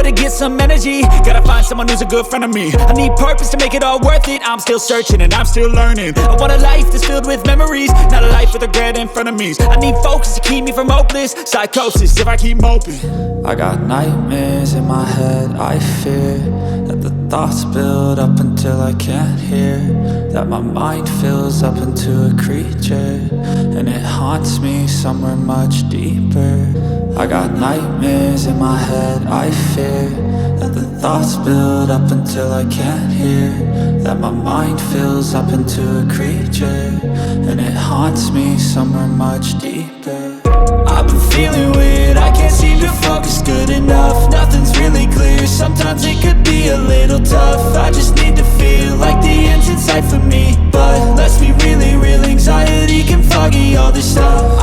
somewhere to get some energy. Gotta find someone who's a good friend of me. I need purpose to make it all worth it. I'm still searching and I'm still learning. I want a life that's filled with memories, not a life with regret in front of me. I need focus to keep me from hopeless psychosis if I keep moping. I got nightmares in my head, I fear that the thoughts build up until I can't hear, that my mind fills up into a creature, and it haunts me somewhere much deeper. I got nightmares in my head, I fear that the thoughts build up until I can't hear, that my mind fills up into a creature, and it haunts me somewhere much deeper. I've been feeling weird, I can't seem to focus good enough. Nothing's really clear, sometimes it could be a little tough. I just need to feel like the end's in sight for me, but let's be really real, anxiety can foggy all this stuff.